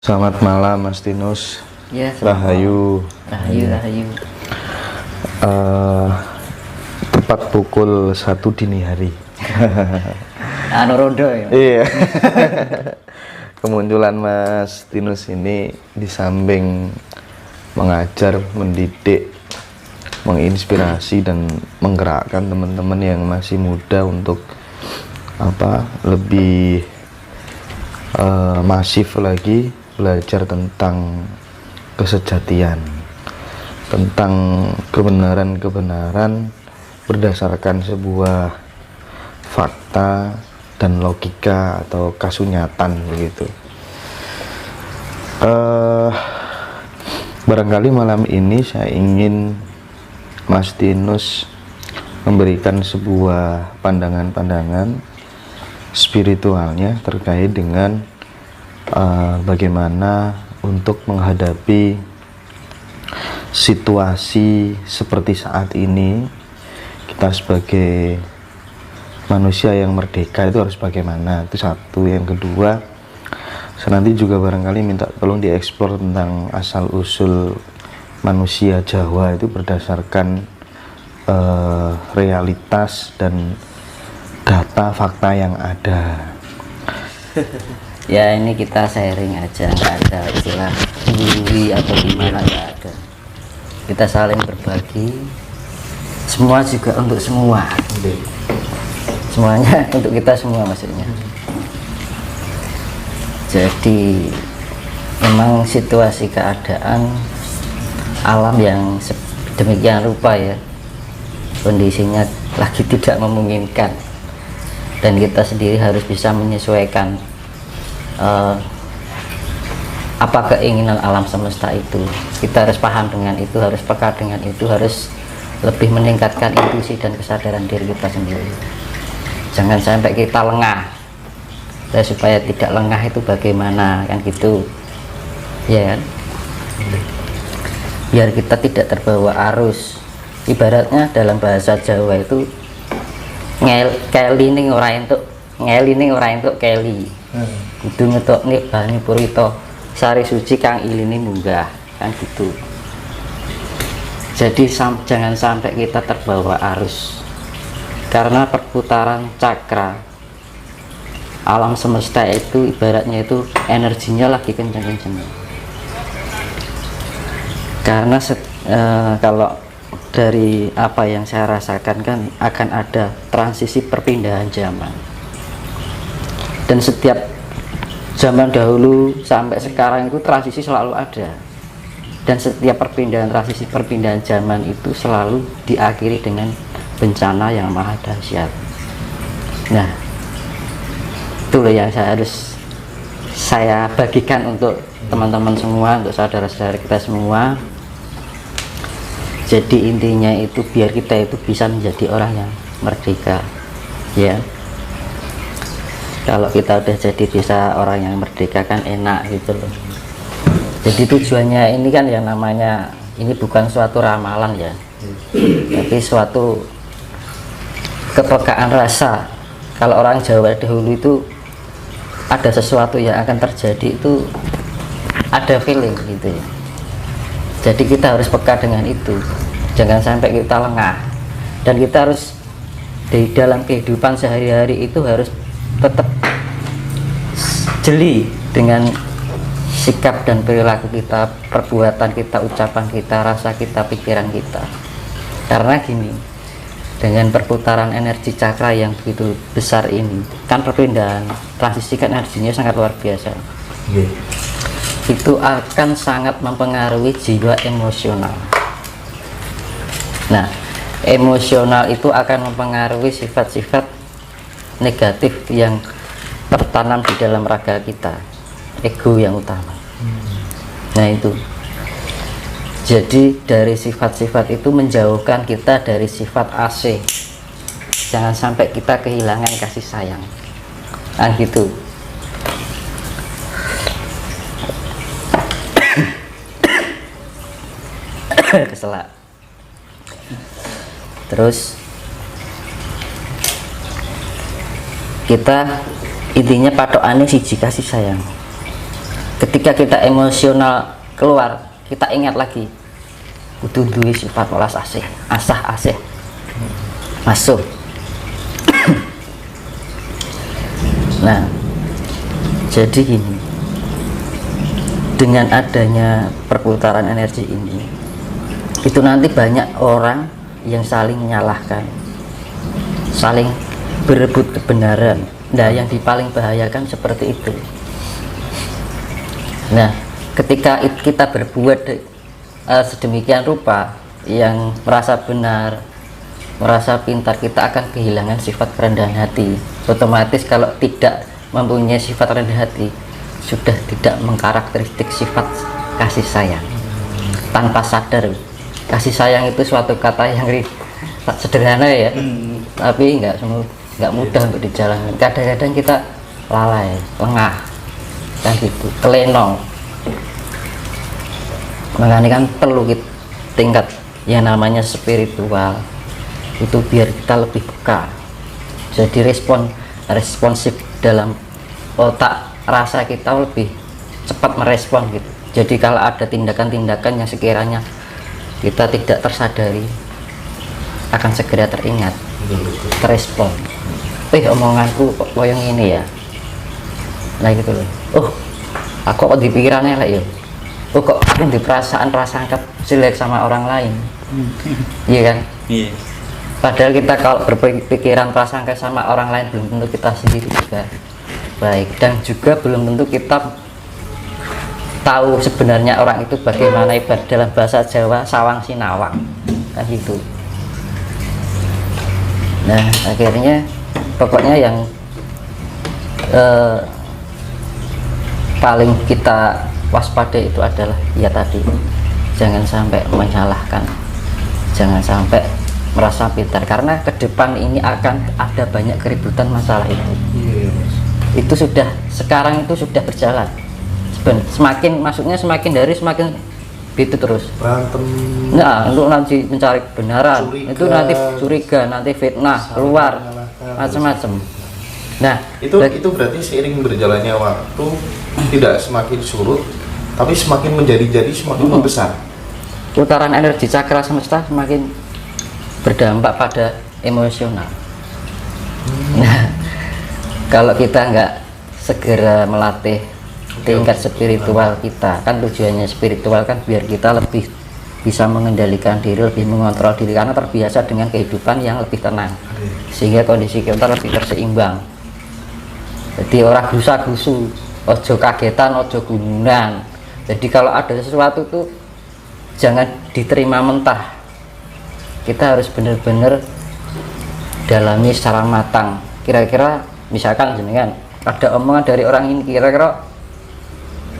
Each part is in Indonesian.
Selamat malam Mas Tinus. Ya, Rahayu. Rahayu. Tepat pukul 1 dini hari. Rondo ya. Iya. Kemunculan Mas Tinus ini di samping mengajar, mendidik, menginspirasi dan menggerakkan teman-teman yang masih muda untuk lebih masif lagi belajar tentang kesejatian, tentang kebenaran-kebenaran berdasarkan sebuah fakta dan logika atau kasunyatan begitu. Barangkali malam ini saya ingin Mas Tinus memberikan sebuah pandangan-pandangan spiritualnya terkait dengan bagaimana untuk menghadapi situasi seperti saat ini. Kita sebagai manusia yang merdeka itu harus bagaimana, itu satu. Yang kedua, saya nanti juga barangkali minta tolong dieksplor tentang asal usul manusia Jawa itu berdasarkan realitas dan data fakta yang ada. Ya, ini kita sharing aja, nggak ada istilah gurui atau gimana, nggak ada. Kita saling berbagi, semua juga untuk semua, semuanya untuk kita semua maksudnya. Jadi memang situasi keadaan alam yang demikian rupa ya, kondisinya lagi tidak memungkinkan, dan kita sendiri harus bisa menyesuaikan apa keinginan alam semesta itu. Kita harus paham dengan itu, harus peka dengan itu, harus lebih meningkatkan intuisi dan kesadaran diri kita sendiri. Jangan sampai kita lengah. Dan supaya tidak lengah itu bagaimana, kan gitu ya kan? Biar kita tidak terbawa arus. Ibaratnya dalam bahasa Jawa itu keli ning ora entuk, ngeli ning ora entuk keli. Kudu ngetokne bani purita sari suci kang iline munggah, kan gitu. Jadi jangan sampai kita terbawa arus, karena perputaran cakra alam semesta itu ibaratnya itu energinya lagi kencang-kencangnya. Karena kalau dari apa yang saya rasakan kan akan ada transisi perpindahan zaman, dan setiap zaman dahulu sampai sekarang itu transisi selalu ada, dan setiap transisi perpindahan zaman itu selalu diakhiri dengan bencana yang maha dahsyat. Nah, itulah yang saya bagikan untuk teman-teman semua, untuk saudara-saudara kita semua. Jadi intinya itu biar kita itu bisa menjadi orang yang merdeka ya. Kalau kita udah jadi bisa orang yang merdeka kan enak gitu loh. Jadi tujuannya ini kan yang namanya, ini bukan suatu ramalan ya, tapi suatu kepekaan rasa. Kalau orang Jawa dahulu itu ada sesuatu yang akan terjadi itu ada feeling gitu ya. Jadi kita harus peka dengan itu, jangan sampai kita lengah, dan kita harus di dalam kehidupan sehari-hari itu harus tetap jeli dengan sikap dan perilaku kita, perbuatan kita, ucapan kita, rasa kita, pikiran kita. Karena gini, dengan perputaran energi cakra yang begitu besar ini kan perpindahan, transisi kan energinya sangat luar biasa. Itu akan sangat mempengaruhi jiwa emosional. Nah, emosional itu akan mempengaruhi sifat-sifat negatif yang tertanam di dalam raga kita, ego yang utama. Nah itu, jadi dari sifat-sifat itu menjauhkan kita dari sifat AC. Jangan sampai kita kehilangan kasih sayang, nah gitu. Keselak. Terus kita intinya patokannya siji kasih sayang. ketika kita emosional keluar, kita ingat lagi kudu duwe sifat welas asih, asah asih masuk. Nah, jadi gini, dengan adanya perputaran energi ini, itu nanti banyak orang yang saling menyalahkan, saling berebut kebenaran. Nah, yang paling bahayakan seperti itu. Nah, ketika kita berbuat sedemikian rupa, yang merasa benar, merasa pintar, kita akan kehilangan sifat kerendahan hati. Otomatis kalau tidak mempunyai sifat rendah hati, sudah tidak mengkarakteristik sifat kasih sayang. Tanpa sadar, kasih sayang itu suatu kata yang sederhana ya, tapi nggak mudah untuk dijalankan. Kadang-kadang kita lalai, lengah, kan gitu, kelenong. Makanya kan perlu tingkat yang namanya spiritual itu biar kita lebih peka, jadi responsif dalam otak rasa kita lebih cepat merespon gitu. Jadi kalau ada tindakan-tindakan yang sekiranya kita tidak tersadari, akan segera teringat, terespon. Omonganku kok koyong ini ya, nah gitu loh. Oh, aku kok di pikirannya lah ya. Oh, kok aku di perasaan jelek sama orang lain. Iya kan? Iya. Padahal kita kalau berpikiran prasangka sama orang lain, belum tentu kita sendiri juga baik, dan juga belum tentu kita tahu sebenarnya orang itu bagaimana. Ibarat dalam bahasa Jawa, sawang sinawang, kan gitu. Nah, akhirnya pokoknya yang paling kita waspada itu adalah ya tadi, jangan sampai menyalahkan, jangan sampai merasa pintar, karena ke depan ini akan ada banyak keributan masalah itu. Itu sudah, sekarang itu sudah berjalan. Semakin semakin dari semakin itu terus berantem. Nah, untuk nanti mencari kebenaran, itu nanti curiga, nanti fitnah, keluar macam-macam. Nah, itu berarti seiring berjalannya waktu tidak semakin surut, tapi semakin menjadi semakin membesar. Putaran energi cakra semesta semakin berdampak pada emosional. Nah, kalau kita nggak segera melatih tingkat spiritual kita, kan tujuannya spiritual kan biar kita lebih bisa mengendalikan diri, lebih mengontrol diri, karena terbiasa dengan kehidupan yang lebih tenang, sehingga kondisi kita lebih terseimbang. Jadi orang gusa-gusu, ojo kagetan, ojo gunungan. Jadi kalau ada sesuatu tuh jangan diterima mentah, kita harus benar-benar dalami secara matang. Kira-kira misalkan jenengan ada omongan dari orang ini, kira-kira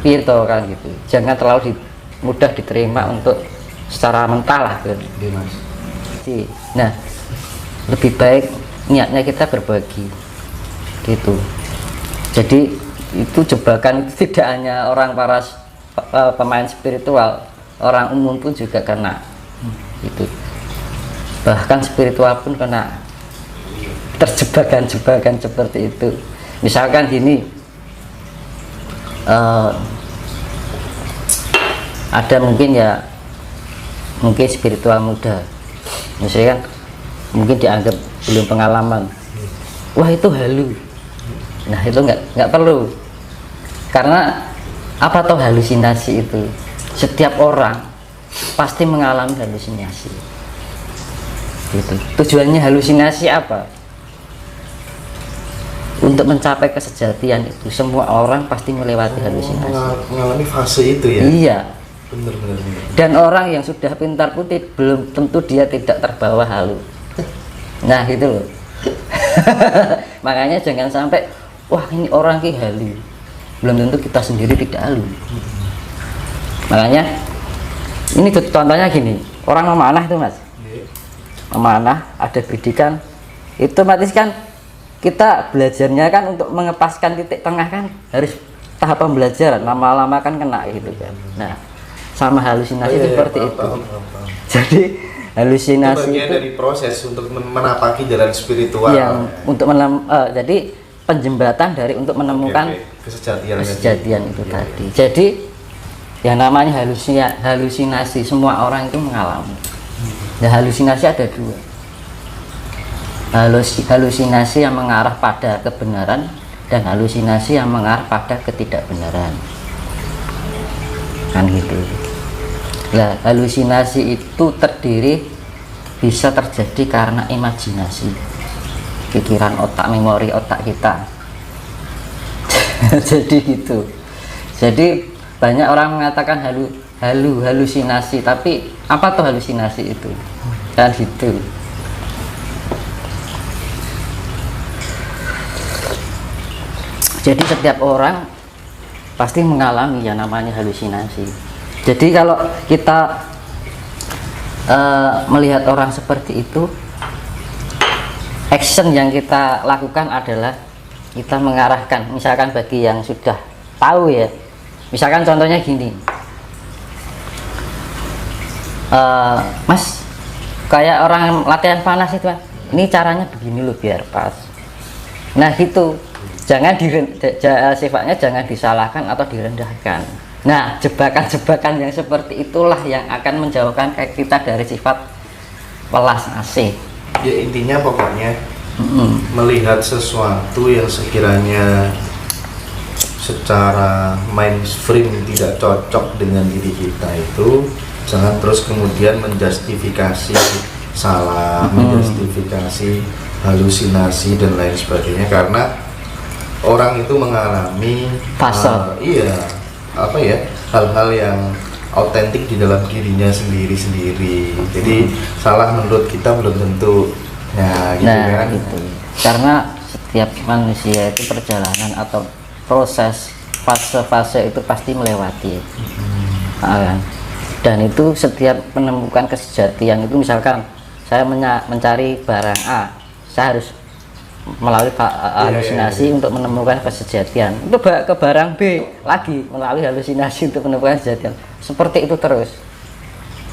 pirto kan gitu, jangan terlalu mudah diterima untuk secara mentah lah gitu. Nah, lebih baik niatnya kita berbagi gitu. Jadi itu jebakan itu tidak hanya orang para pemain spiritual, orang umum pun juga kena gitu. Bahkan spiritual pun kena terjebakan-jebakan seperti itu. Misalkan gini, ada mungkin spiritual muda, misalnya kan mungkin dianggap belum pengalaman, wah itu halu. Nah, itu nggak perlu, karena apa toh halusinasi itu, setiap orang pasti mengalami halusinasi gitu. Tujuannya halusinasi apa? Untuk mencapai kesejatian itu, semua orang pasti melewati halusinasi, mengalami fase itu ya. Iya, bener. dan orang yang sudah pintar pun belum tentu dia tidak terbawa halu. Nah gitu loh. Makanya jangan sampai wah ini orang ki halu, belum tentu kita sendiri tidak halu. Makanya ini contohnya gini, orang memanah itu mas, memanah ada bidikan itu, otomatis kan kita belajarnya kan untuk mengepaskan titik tengah kan harus tahap pembelajaran, lama-lama kan kena gitu kan. Nah, sama halusinasi seperti itu. Paham. Jadi halusinasi itu bagian dari proses untuk menapaki jalan spiritual yang untuk jadi penjembatan dari untuk menemukan kesejatian itu tadi. Jadi yang namanya halusinasi semua orang itu mengalami. Nah, halusinasi ada dua. Halusinasi yang mengarah pada kebenaran dan halusinasi yang mengarah pada ketidakbenaran. Kan gitu. Nah, halusinasi itu bisa terjadi karena imajinasi, pikiran otak, memori otak kita. Jadi gitu. Jadi banyak orang mengatakan halusinasi, tapi apa tuh halusinasi itu? Kan gitu. Jadi setiap orang pasti mengalami yang namanya halusinasi. Jadi kalau kita melihat orang seperti itu, action yang kita lakukan adalah kita mengarahkan, misalkan bagi yang sudah tahu ya, misalkan contohnya gini, Mas, kayak orang latihan panas itu, ini caranya begini loh biar pas. Nah gitu, sifatnya jangan disalahkan atau direndahkan. Nah, jebakan-jebakan yang seperti itulah yang akan menjauhkan kita dari sifat welas asih. Ya intinya pokoknya melihat sesuatu yang sekiranya secara mainstream tidak cocok dengan diri kita itu, jangan terus kemudian menjustifikasi salah, menjustifikasi halusinasi dan lain sebagainya, karena orang itu mengalami hal-hal yang autentik di dalam dirinya sendiri. Jadi salah menurut kita belum tentu. Kan? Gitu. Karena setiap manusia itu perjalanan atau proses fase-fase itu pasti melewati. Dan itu setiap menemukan kesejatian itu, misalkan saya mencari barang A, saya harus melalui halusinasi untuk menemukan kesejatian. Itu ke barang B lagi melalui halusinasi untuk menemukan kesejatian. Seperti itu terus.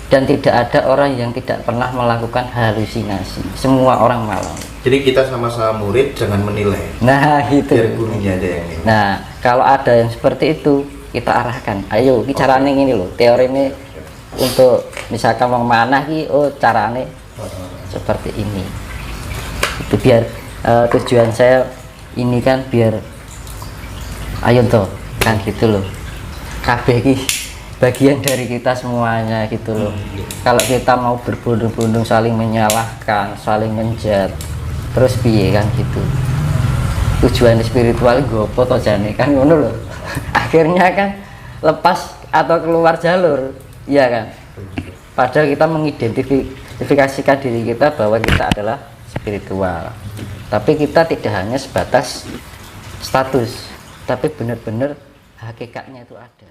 Dan tidak ada orang yang tidak pernah melakukan halusinasi. Semua orang mengalami. Jadi kita sama-sama murid, jangan menilai. Nah gitu. Biar gurunya ada yang ini. Nah kalau ada yang seperti itu, kita arahkan. Ayo, ini caranya ini loh. Teori ini untuk misalkan mau mana caranya seperti ini. Itu biar tujuan saya ini kan biar ayo toh kan gitu loh, kabeh iki bagian dari kita semuanya gitu loh. Kalau kita mau berbondong-bondong saling menyalahkan, saling menjat, terus piye kan gitu, tujuan spiritual gopo toh jane kan ngono loh. Akhirnya kan lepas atau keluar jalur, iya kan, padahal kita mengidentifikasikan diri kita bahwa kita adalah spiritual. Tapi kita tidak hanya sebatas status, tapi benar-benar hakikatnya itu ada.